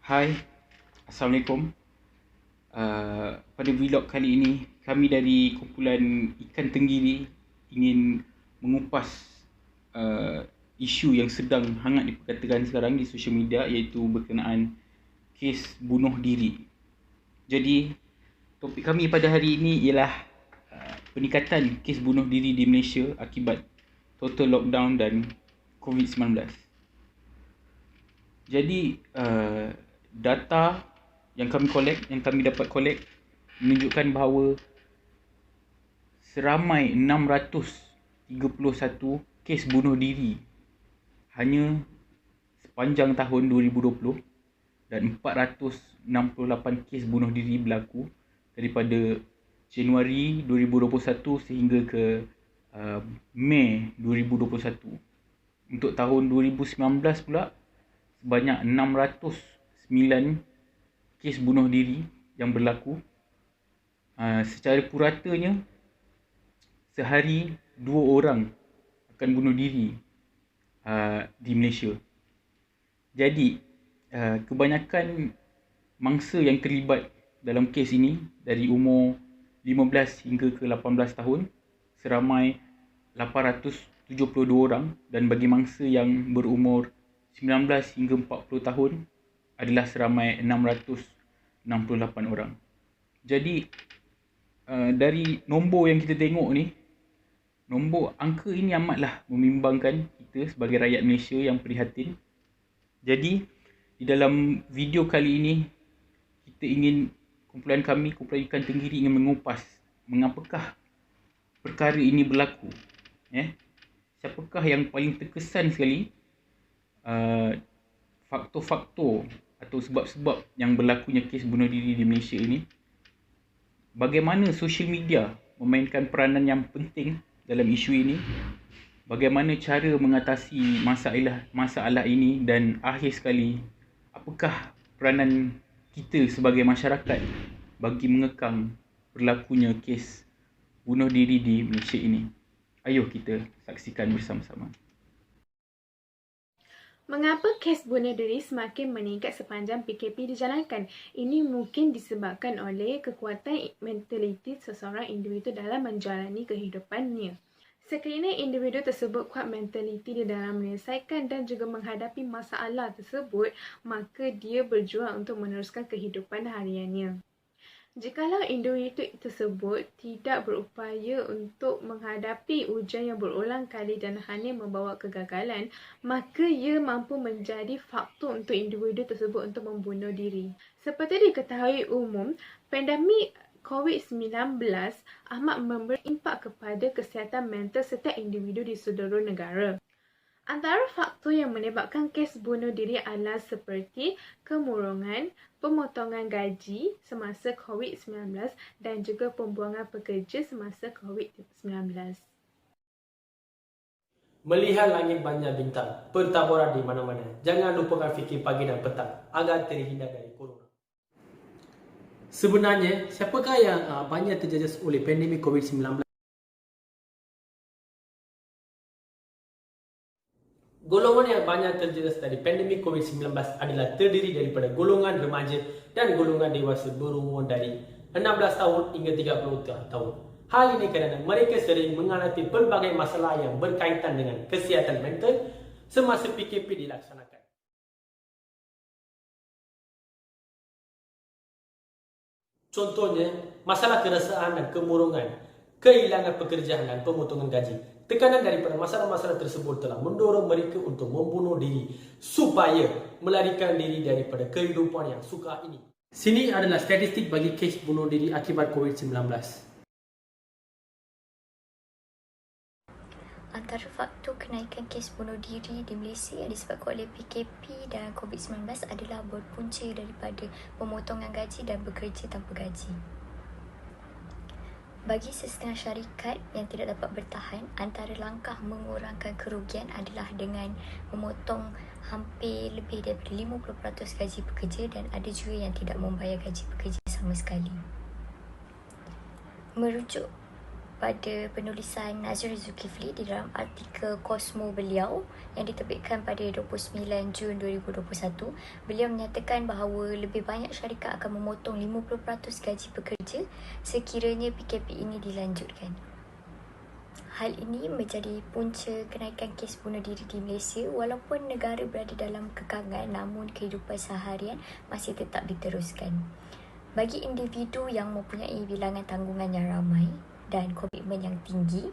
Hai, Assalamualaikum. Pada vlog kali ini, kami dari kumpulan Ikan Tenggiri ingin mengupas isu yang sedang hangat diperkatakan sekarang di sosial media, iaitu berkenaan kes bunuh diri. Jadi, topik kami pada hari ini ialah peningkatan kes bunuh diri di Malaysia akibat total lockdown dan COVID-19. Jadi data yang kami dapat collect menunjukkan bahawa seramai 631 kes bunuh diri hanya sepanjang tahun 2020 dan 468 kes bunuh diri berlaku daripada Januari 2021 sehingga ke Mei 2021. Untuk tahun 2019 pula sebanyak 609 kes bunuh diri yang berlaku. Secara puratanya, sehari 2 orang akan bunuh diri di Malaysia. Jadi, kebanyakan mangsa yang terlibat dalam kes ini dari umur 15 hingga ke 18 tahun, seramai 872 orang, dan bagi mangsa yang berumur 19 hingga 40 tahun adalah seramai 668 orang. Jadi dari nombor yang kita tengok ni, angka ini amatlah membimbangkan kita sebagai rakyat Malaysia yang prihatin. Jadi di dalam video kali ini, kumpulan Ikan Tenggiri ingin mengupas mengapakah perkara ini berlaku. Siapakah yang paling terkesan sekali faktor-faktor atau sebab-sebab yang berlakunya kes bunuh diri di Malaysia ini. Bagaimana sosial media memainkan peranan yang penting dalam isu ini. Bagaimana cara mengatasi masalah ini, dan akhir sekali, apakah peranan kita sebagai masyarakat bagi mengekang berlakunya kes bunuh diri di Malaysia ini. Ayuh kita saksikan bersama-sama. Mengapa kes bunuh diri semakin meningkat sepanjang PKP dijalankan? Ini mungkin disebabkan oleh kekuatan mentaliti seseorang individu dalam menjalani kehidupannya. Sekiranya individu tersebut kuat mentaliti di dalam menyelesaikan dan juga menghadapi masalah tersebut, maka dia berjuang untuk meneruskan kehidupan hariannya. Jikalau individu tersebut tidak berupaya untuk menghadapi ujian yang berulang kali dan hanya membawa kegagalan, maka ia mampu menjadi faktor untuk individu tersebut untuk membunuh diri. Seperti diketahui umum, pandemik COVID-19 amat memberi impak kepada kesihatan mental setiap individu di seluruh negara. Antara faktor yang menyebabkan kes bunuh diri adalah seperti kemurungan, pemotongan gaji semasa COVID-19 dan juga pembuangan pekerja semasa COVID-19. Melihat langit banyak bintang, bertaburan di mana-mana. Jangan lupakan fikir pagi dan petang agar terhindar dari corona. Sebenarnya, siapakah yang banyak terjejas oleh pandemik COVID-19? Golongan yang banyak terjejas dari pandemik COVID-19 adalah terdiri daripada golongan remaja dan golongan dewasa berumur dari 16 tahun hingga 30 tahun. Hal ini kerana mereka sering menghadapi pelbagai masalah yang berkaitan dengan kesihatan mental semasa PKP dilaksanakan. Contohnya, masalah keresahan dan kemurungan, kehilangan pekerjaan dan pemotongan gaji. Tekanan daripada masalah-masalah tersebut telah mendorong mereka untuk membunuh diri supaya melarikan diri daripada kehidupan yang sukar ini. Sini adalah statistik bagi kes bunuh diri akibat COVID-19. Antara faktor kenaikan kes bunuh diri di Malaysia yang disebabkan oleh PKP dan COVID-19 adalah berpunca daripada pemotongan gaji dan bekerja tanpa gaji. Bagi sesetengah syarikat yang tidak dapat bertahan, antara langkah mengurangkan kerugian adalah dengan memotong hampir lebih daripada 50% gaji pekerja, dan ada juga yang tidak membayar gaji pekerja sama sekali. Merujuk pada penulisan Nazrul Zulkifli di dalam artikel Cosmo beliau yang diterbitkan pada 29 Jun 2021, beliau menyatakan bahawa lebih banyak syarikat akan memotong 50% gaji pekerja sekiranya PKP ini dilanjutkan. Hal ini menjadi punca kenaikan kes bunuh diri di Malaysia walaupun negara berada dalam kekangan, namun kehidupan seharian masih tetap diteruskan. Bagi individu yang mempunyai bilangan tanggungan yang ramai dan komitmen yang tinggi,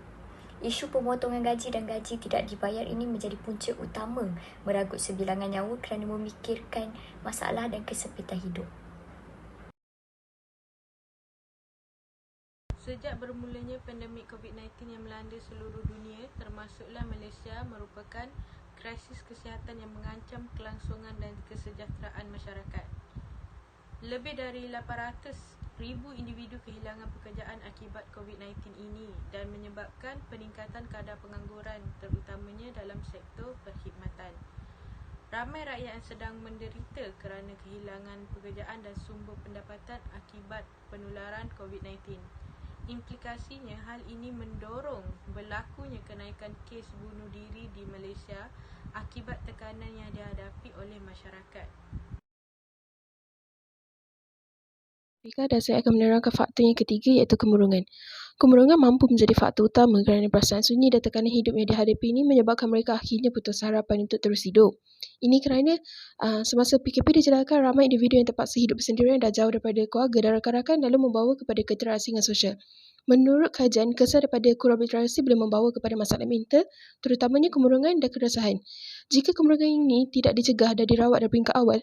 isu pemotongan gaji dan gaji tidak dibayar ini menjadi punca utama meragut sebilangan nyawa kerana memikirkan masalah dan kesempitan hidup. Sejak bermulanya pandemik COVID-19 yang melanda seluruh dunia, termasuklah Malaysia, merupakan krisis kesihatan yang mengancam kelangsungan dan kesejahteraan masyarakat. Lebih dari 800,000 individu kehilangan pekerjaan akibat COVID-19 ini dan menyebabkan peningkatan kadar pengangguran terutamanya dalam sektor perkhidmatan. Ramai rakyat yang sedang menderita kerana kehilangan pekerjaan dan sumber pendapatan akibat penularan COVID-19. Implikasinya, hal ini mendorong berlakunya kenaikan kes bunuh diri di Malaysia akibat tekanan yang dihadapi oleh masyarakat. Dan saya akan menerangkan faktor yang ketiga iaitu kemurungan. Kemurungan mampu menjadi faktor utama kerana perasaan sunyi dan tekanan hidup yang dihadapi ini menyebabkan mereka akhirnya putus harapan untuk terus hidup. Ini kerana semasa PKP dijalankan, ramai individu yang terpaksa hidup bersendirian dan jauh daripada keluarga dan rakan-rakan lalu membawa kepada keterasingan sosial. Menurut kajian, kesan daripada kurang berinteraksi boleh membawa kepada masalah mental, terutamanya kemurungan dan keresahan. Jika kemurungan ini tidak dicegah dan dirawat dari peringkat awal,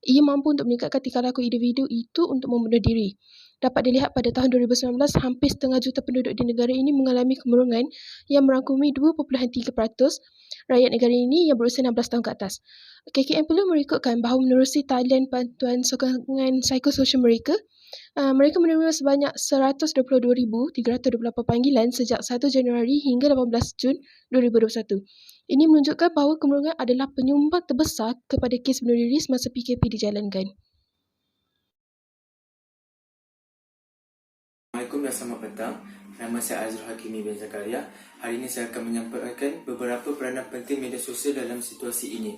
ia mampu untuk meningkatkan tingkah laku individu itu untuk membunuh diri. Dapat dilihat pada tahun 2019, hampir setengah juta penduduk di negara ini mengalami kemurungan yang merangkumi 2.3% rakyat negara ini yang berusia 16 tahun ke atas. KKM perlu merekodkan bahawa menerusi talian bantuan sokongan psikososial mereka, mereka menerima sebanyak 122,328 panggilan sejak 1 Januari hingga 18 Jun 2021. Ini menunjukkan bahawa kemurungan adalah penyumbang terbesar kepada kes bunuh diri semasa PKP dijalankan. Assalamualaikum dan selamat petang. Nama saya Azrul Hakimi bin Zakaria. Hari ini saya akan menyampaikan beberapa peranan penting media sosial dalam situasi ini.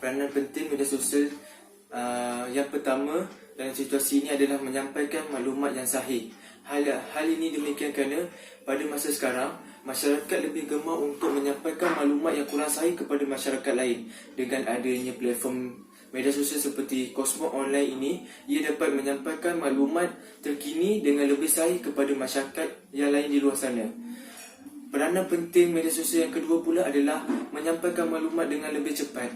Peranan penting media sosial yang pertama dalam situasi ini adalah menyampaikan maklumat yang sahih. Hal ini demikian kerana pada masa sekarang, masyarakat lebih gemar untuk menyampaikan maklumat yang kurang sahih kepada masyarakat lain. Dengan adanya platform media sosial seperti Cosmo Online ini, ia dapat menyampaikan maklumat terkini dengan lebih sahih kepada masyarakat yang lain di luar sana. Peranan penting media sosial yang kedua pula adalah menyampaikan maklumat dengan lebih cepat.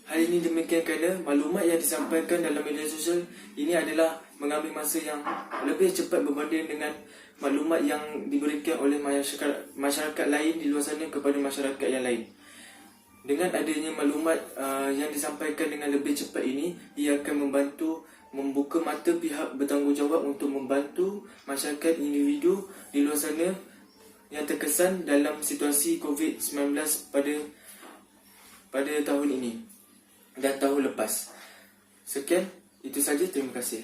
Hal ini demikian kerana maklumat yang disampaikan dalam media sosial ini adalah mengambil masa yang lebih cepat berbanding dengan maklumat yang diberikan oleh masyarakat lain di luar sana kepada masyarakat yang lain. Dengan adanya maklumat yang disampaikan dengan lebih cepat ini, ia akan membantu membuka mata pihak bertanggungjawab untuk membantu masyarakat individu di luar sana yang terkesan dalam situasi COVID-19 pada tahun ini dan tahun lepas. Sekian, itu saja. Terima kasih.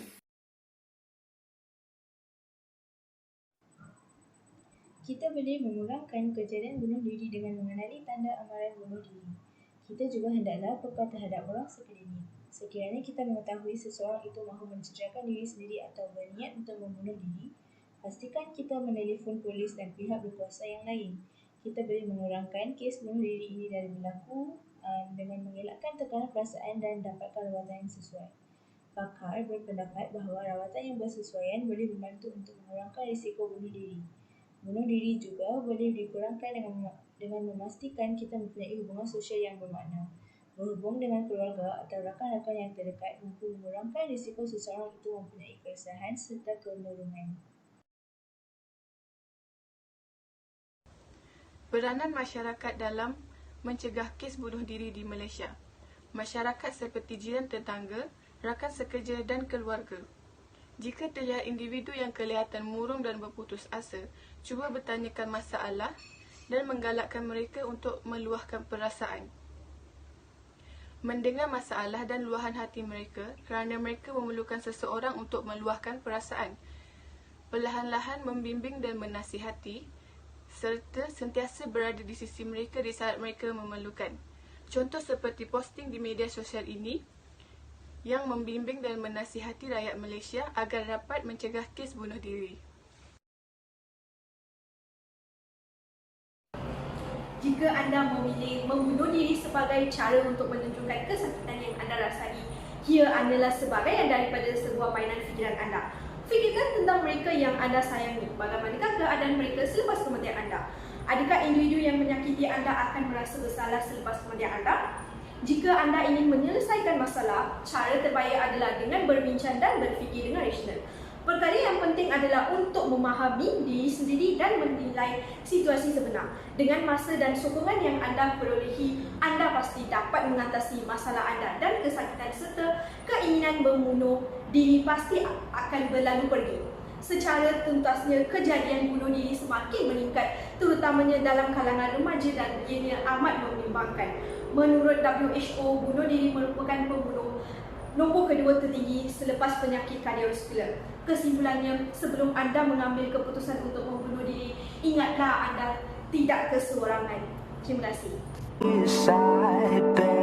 Kita boleh mengurangkan kejadian bunuh diri dengan mengenali tanda amaran bunuh diri. Kita juga hendaklah peka terhadap orang sekeliling. Sekiranya kita mengetahui seseorang itu mahu mencederakan diri sendiri atau berniat untuk membunuh diri, pastikan kita menelefon polis dan pihak berkuasa yang lain. Kita boleh mengurangkan kes bunuh diri ini dari berlaku dengan mengelakkan tekanan perasaan dan dapatkan rawatan yang sesuai. Pakar berpendapat bahawa rawatan yang bersesuaian boleh membantu untuk mengurangkan risiko bunuh diri. Bunuh diri juga boleh dikurangkan dengan memastikan kita mempunyai hubungan sosial yang bermakna. Berhubung dengan keluarga atau rakan-rakan yang terdekat mampu mengurangkan risiko seseorang itu mempunyai keresahan serta kemurungan. Peranan masyarakat dalam mencegah kes bunuh diri di Malaysia. Masyarakat seperti jiran tetangga, rakan sekerja dan keluarga. Jika terlihat individu yang kelihatan murung dan berputus asa, cuba bertanyakan masalah dan menggalakkan mereka untuk meluahkan perasaan. Mendengar masalah dan luahan hati mereka kerana mereka memerlukan seseorang untuk meluahkan perasaan. Perlahan-lahan membimbing dan menasihati serta sentiasa berada di sisi mereka di saat mereka memerlukan. Contoh seperti posting di media sosial ini yang membimbing dan menasihati rakyat Malaysia agar dapat mencegah kes bunuh diri. Jika anda memilih membunuh diri sebagai cara untuk menunjukkan kesakitan yang anda rasai, ia adalah sebahagian daripada sebuah mainan fikiran anda. Fikirkan tentang mereka yang anda sayangi. Bagaimanakah keadaan mereka selepas kematian anda? Adakah individu yang menyakiti anda akan merasa bersalah selepas kematian anda? Jika anda ingin menyelesaikan masalah, cara terbaik adalah dengan berbincang dan berfikir dengan rasional. Perkara yang penting adalah untuk memahami diri sendiri dan menilai situasi sebenar. Dengan masa dan sokongan yang anda perolehi, anda pasti dapat mengatasi masalah anda dan kesakitan serta keinginan membunuh diri pasti akan berlalu pergi. Secara tuntasnya, kejadian bunuh diri semakin meningkat, terutamanya dalam kalangan remaja dan ianya amat membimbangkan. Menurut WHO, bunuh diri merupakan pembunuh nombor kedua tertinggi selepas penyakit kardiovaskular. Kesimpulannya, sebelum anda mengambil keputusan untuk membunuh diri, ingatlah anda tidak keseorangan. Terima kasih.